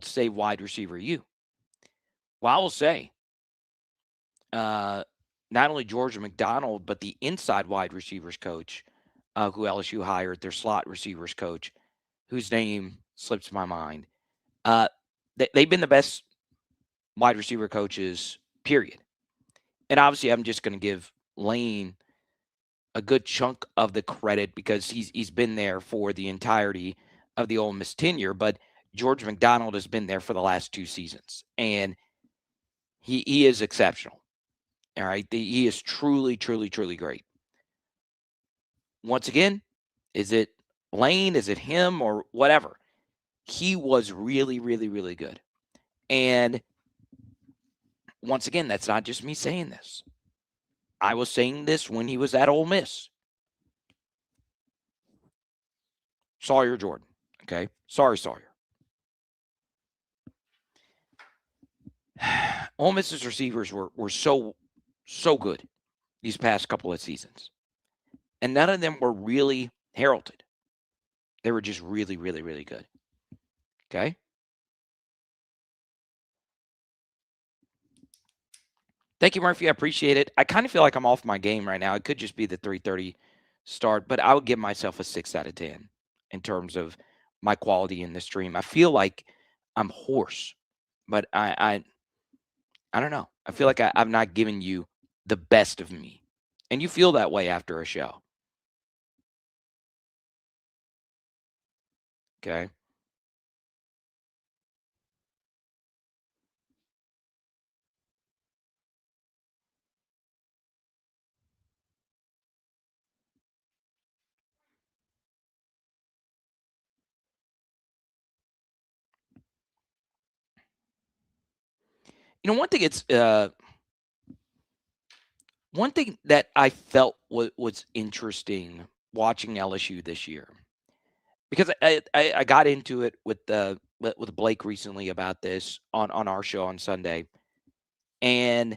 Speaker 1: say wide receiver U? Well, I will say, not only George McDonald, but the inside wide receivers coach, who LSU hired, their slot receivers coach, whose name slips my mind. They've been the best wide receiver coaches, period. And obviously, I'm just going to give Lane a good chunk of the credit because he's been there for the entirety of the Ole Miss tenure. But George McDonald has been there for the last 2 seasons, and he is exceptional. All right, he is truly, truly, truly great. Once again, is it Lane? Is it him or whatever? He was really, really, really good. And once again, that's not just me saying this. I was saying this when he was at Ole Miss. Sawyer Jordan. Okay. Sorry, Sawyer. Ole Miss's receivers were so good these past couple of seasons. And none of them were really heralded. They were just really, really, really good. Okay. Thank you, Murphy. I appreciate it. I kind of feel like I'm off my game right now. It could just be the 3:30 start, but I would give myself a 6 out of 10 in terms of my quality in the stream. I feel like I'm hoarse, but I don't know. I feel like I'm not giving you the best of me, and you feel that way after a show. Okay. One thing that I felt was interesting watching LSU this year, because I got into it with Blake recently about this on our show on Sunday, and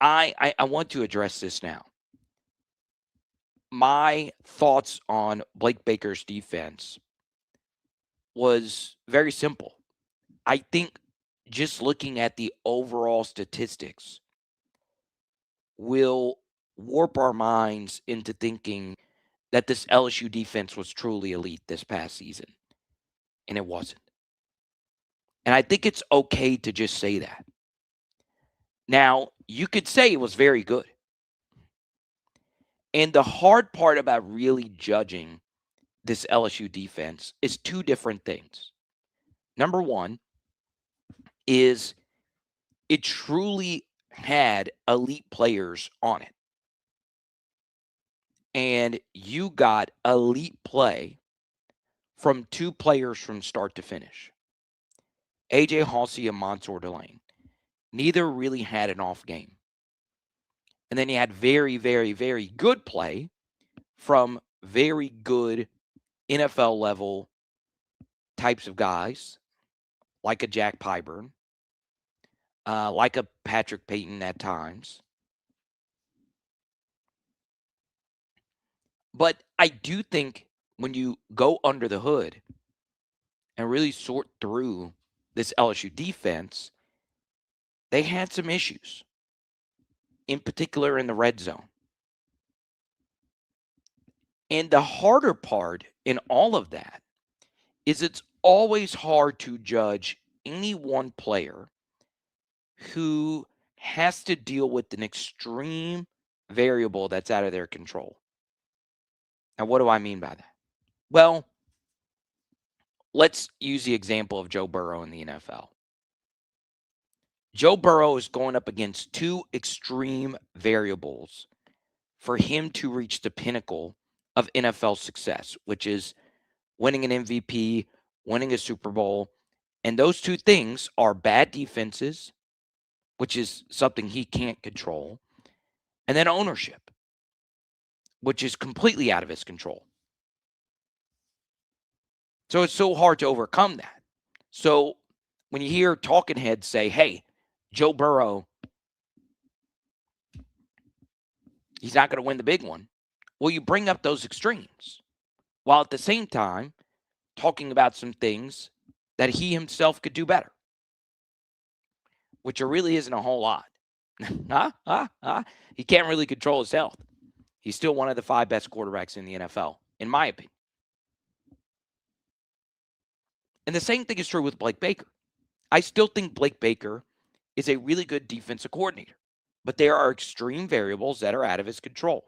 Speaker 1: I want to address this now. My thoughts on Blake Baker's defense was very simple. I think just looking at the overall statistics will warp our minds into thinking that this LSU defense was truly elite this past season, and it wasn't. And I think it's okay to just say that. Now, you could say it was very good. And the hard part about really judging this LSU defense is two different things. Number one is it truly had elite players on it. And you got elite play from two players from start to finish. AJ Halsey and Mansour Delane. Neither really had an off game. And then you had very, very, very good play from very good NFL level types of guys, like a Jack Pyburn, like a Patrick Payton at times. But I do think when you go under the hood and really sort through this LSU defense, they had some issues, in particular in the red zone. And the harder part in all of that is it's always hard to judge any one player who has to deal with an extreme variable that's out of their control. Now, what do I mean by that? Well, let's use the example of Joe Burrow in the NFL. Joe Burrow is going up against two extreme variables for him to reach the pinnacle of NFL success, which is winning an MVP, winning a Super Bowl. And those two things are bad defenses, which is something he can't control, and then ownership, which is completely out of his control. So it's so hard to overcome that. So when you hear talking heads say, hey, Joe Burrow, he's not going to win the big one. Well, you bring up those extremes while at the same time talking about some things that he himself could do better, which there really isn't a whole lot. He can't really control his health. He's still one of the 5 best quarterbacks in the NFL, in my opinion. And the same thing is true with Blake Baker. I still think Blake Baker is a really good defensive coordinator, but there are extreme variables that are out of his control.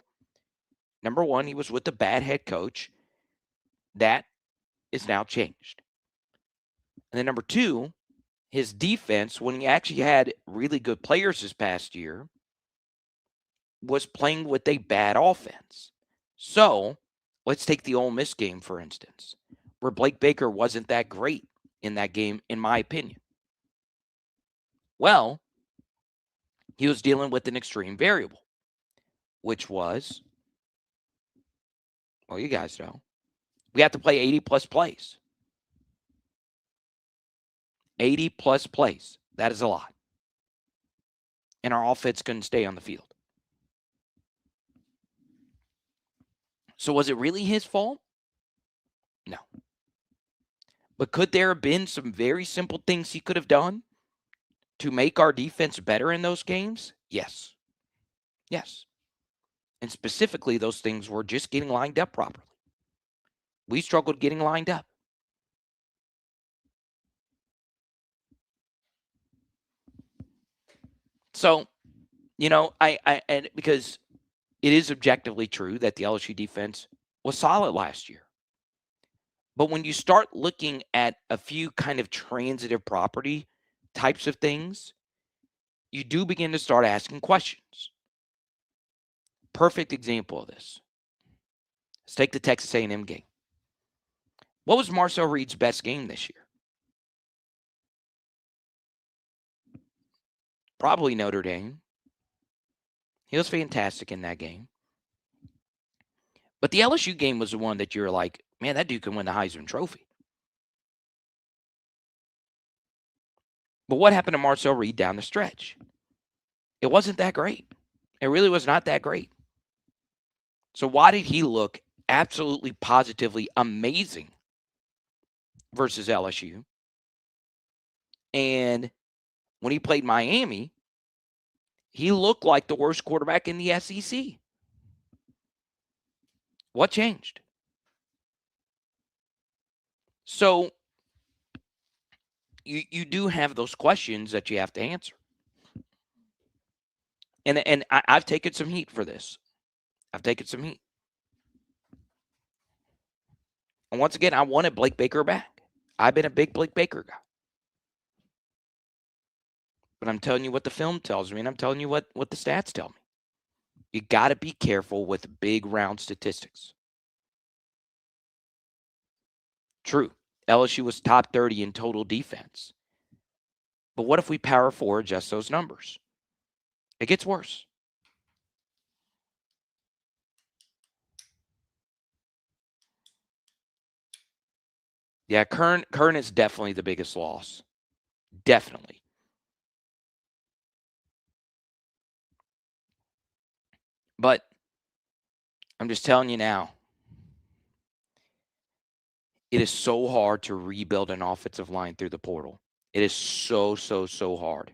Speaker 1: Number one, he was with a bad head coach. That is now changed. And then number two, his defense, when he actually had really good players this past year, was playing with a bad offense. So let's take the Ole Miss game, for instance, where Blake Baker wasn't that great in that game, in my opinion. Well, he was dealing with an extreme variable, which was, well, you guys know, we have to play 80 plus plays. 80 plus plays. That is a lot. And our offense couldn't stay on the field. So was it really his fault? No. But could there have been some very simple things he could have done to make our defense better in those games? Yes. Yes. And specifically, those things were just getting lined up properly. We struggled getting lined up. So, and because it is objectively true that the LSU defense was solid last year. But when you start looking at a few kind of transitive property types of things, you do begin to start asking questions. Perfect example of this. Let's take the Texas A&M game. What was Marcel Reed's best game this year? Probably Notre Dame. He was fantastic in that game. But the LSU game was the one that you're like, man, that dude can win the Heisman Trophy. But what happened to Marcel Reed down the stretch? It wasn't that great. It really was not that great. So why did he look absolutely positively amazing versus LSU? And when he played Miami, he looked like the worst quarterback in the SEC. What changed? So you do have those questions that you have to answer. And I've taken some heat for this. I've taken some heat. And once again, I wanted Blake Baker back. I've been a big Blake Baker guy. But I'm telling you what the film tells me, and I'm telling you what the stats tell me. You got to be careful with big round statistics. True, LSU was top 30 in total defense. But what if we power forward just those numbers? It gets worse. Yeah, Kern is definitely the biggest loss. Definitely. But I'm just telling you now, it is so hard to rebuild an offensive line through the portal. It is so hard.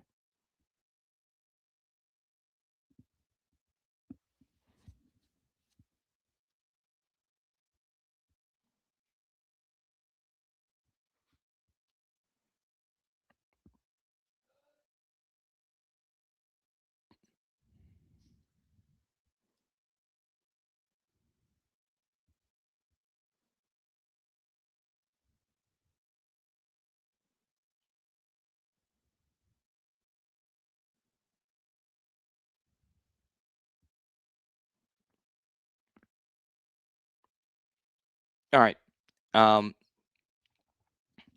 Speaker 1: All right.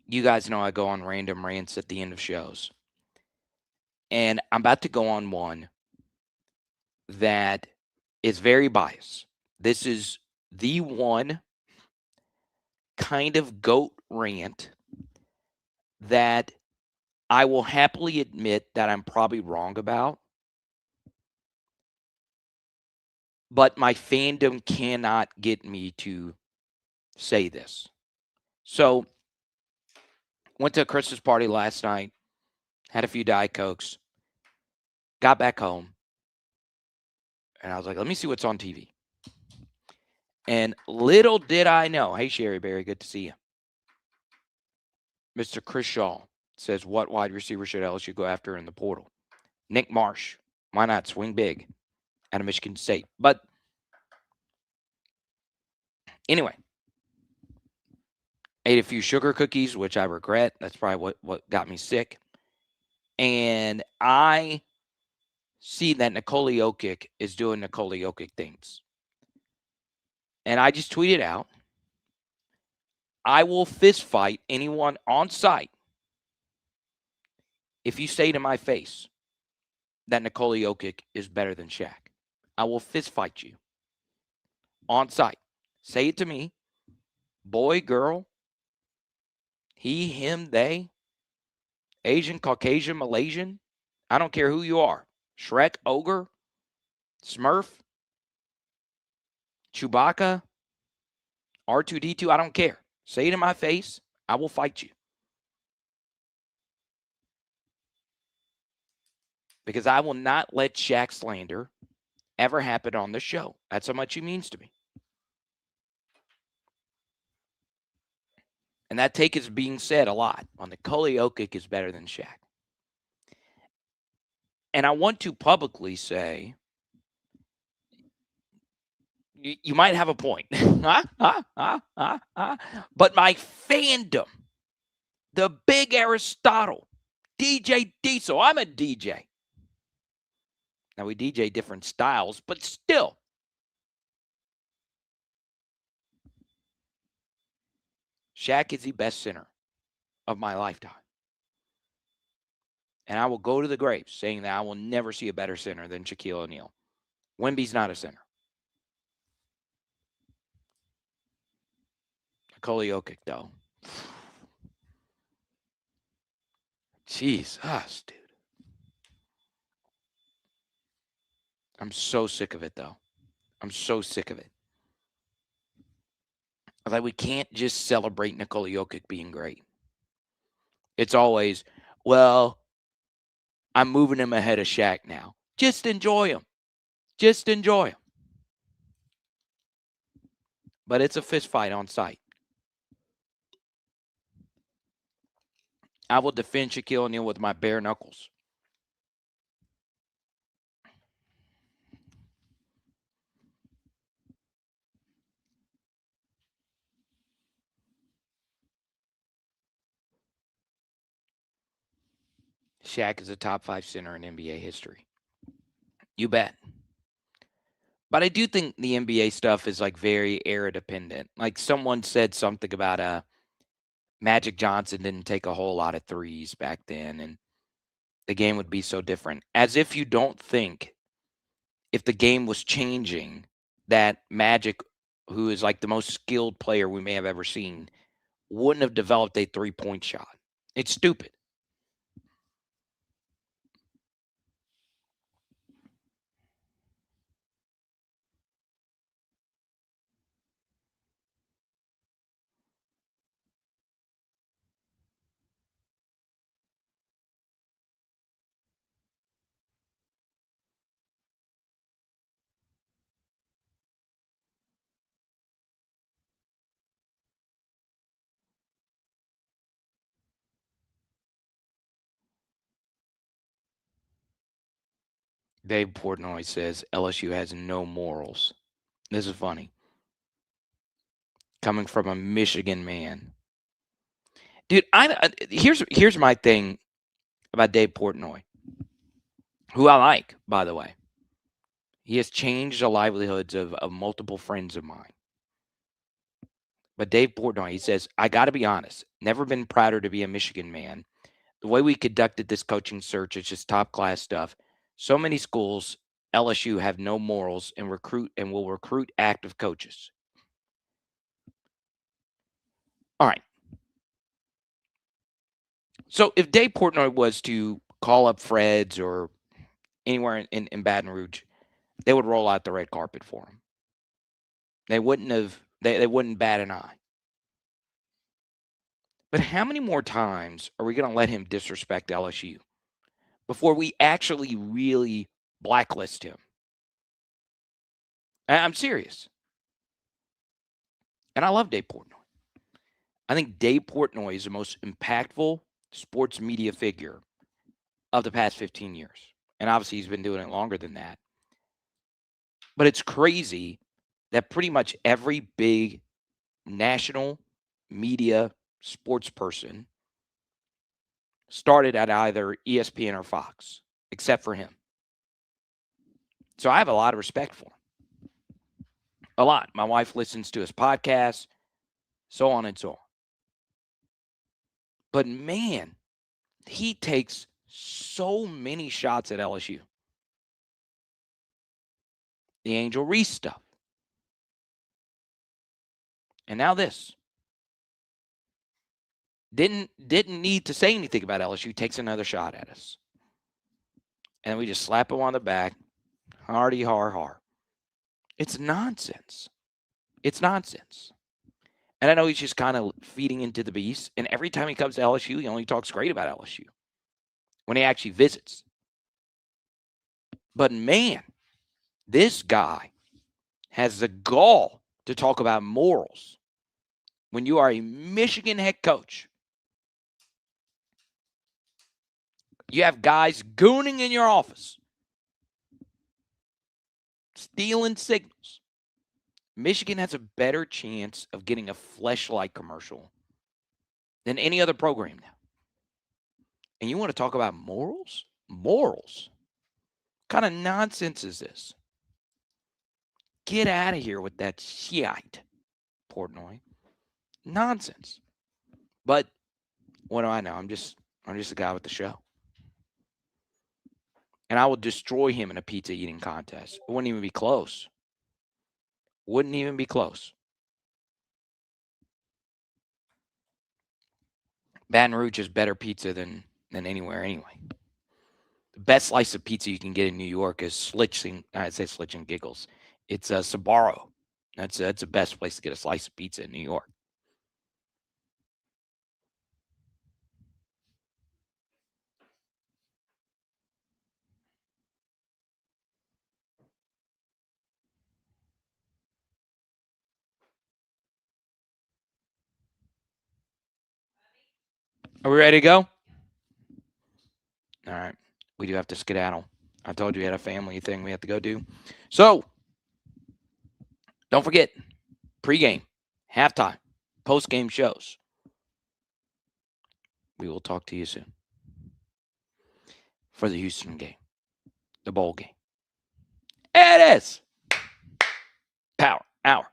Speaker 1: You guys know I go on random rants at the end of shows. And I'm about to go on one that is very biased. This is the one kind of GOAT rant that I will happily admit that I'm probably wrong about. But my fandom cannot get me to say this. So, went to a Christmas party last night, had a few Diet Cokes, got back home, and I was like, let me see what's on TV. And little did I know, hey, Sherry Berry, good to see you. Mr. Chris Shaw says, what wide receiver should LSU go after in the portal? Nick Marsh. Why not swing big out of Michigan State? But anyway, ate a few sugar cookies, which I regret. That's probably what got me sick. And I see that Nikola Jokic is doing Nikola Jokic things. And I just tweeted out, I will fist fight anyone on site if you say to my face that Nikola Jokic is better than Shaq. I will fist fight you on site. Say it to me. Boy, girl, he, him, they, Asian, Caucasian, Malaysian. I don't care who you are. Shrek, Ogre, Smurf, Chewbacca, R2D2. I don't care. Say it in my face. I will fight you. because I will not let Shaq slander ever happen on the show. That's how much he means to me. And that take is being said a lot. On the Jokic is better than Shaq. And I want to publicly say, you might have a point. But my fandom, the big Aristotle, DJ Diesel, I'm a DJ. Now, we DJ different styles, but still. Shaq is the best center of my lifetime. And I will go to the grave saying that I will never see a better center than Shaquille O'Neal. Wemby's not a center. Jokic, though. Jesus, dude. I'm so sick of it, though. I'm so sick of it. Like, we can't just celebrate Nikola Jokic being great. It's always, well, I'm moving him ahead of Shaq now. Just enjoy him. Just enjoy him. But it's a fist fight on site. I will defend Shaquille O'Neal with my bare knuckles. Shaq is a top 5 center in NBA history. You bet. But I do think the NBA stuff is like very era dependent. Like someone said something about Magic Johnson didn't take a whole lot of threes back then, and the game would be so different. As if you don't think if the game was changing that Magic, who is like the most skilled player we may have ever seen, wouldn't have developed a 3-point shot. It's stupid. Dave Portnoy says LSU has no morals. This is funny. Coming from a Michigan man. Dude, here's my thing about Dave Portnoy, who I like, by the way. He has changed the livelihoods of multiple friends of mine. But Dave Portnoy, he says, I got to be honest, never been prouder to be a Michigan man. The way we conducted this coaching search is just top class stuff. So many schools, LSU, have no morals and will recruit active coaches. All right. So if Dave Portnoy was to call up Fred's or anywhere in Baton Rouge, they would roll out the red carpet for him. They wouldn't bat an eye. But how many more times are we going to let him disrespect LSU before we actually really blacklist him? I'm serious. And I love Dave Portnoy. I think Dave Portnoy is the most impactful sports media figure of the past 15 years. And obviously he's been doing it longer than that. But it's crazy that pretty much every big national media sports person started at either ESPN or Fox, except for him. So I have a lot of respect for him. A lot. My wife listens to his podcast, so on and so on. But man, he takes so many shots at LSU. The Angel Reese stuff. And now this. Didn't need to say anything about LSU. Takes another shot at us. And we just slap him on the back. Hardy har har. It's nonsense. It's nonsense. And I know he's just kind of feeding into the beast. And every time he comes to LSU, he only talks great about LSU when he actually visits. But man, this guy has the gall to talk about morals when you are a Michigan head coach. You have guys gooning in your office, stealing signals. Michigan has a better chance of getting a Fleshlight commercial than any other program now. And you want to talk about morals? Morals? What kind of nonsense is this? Get out of here with that shite, Portnoy. Nonsense. But what do I know? I'm just a guy with the show. And I will destroy him in a pizza eating contest. It wouldn't even be close. Wouldn't even be close. Baton Rouge is better pizza than anywhere anyway. The best slice of pizza you can get in New York is Slitching. I'd say Slitching Giggles. It's a Sbarro. That's the best place to get a slice of pizza in New York. Are we ready to go? All right. We do have to skedaddle. I told you we had a family thing we have to go do. So, don't forget, pregame, halftime, postgame shows. We will talk to you soon for the Houston game, the bowl game. It is Power Hour,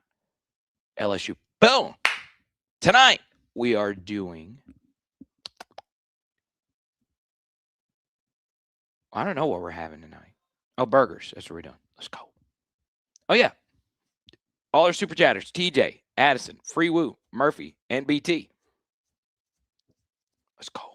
Speaker 1: LSU. Boom. Tonight, we are doing, I don't know what we're having tonight. Oh, burgers. That's what we're doing. Let's go. Oh, yeah. All our super chatters, TJ, Addison, Free Woo, Murphy, and BT. Let's go.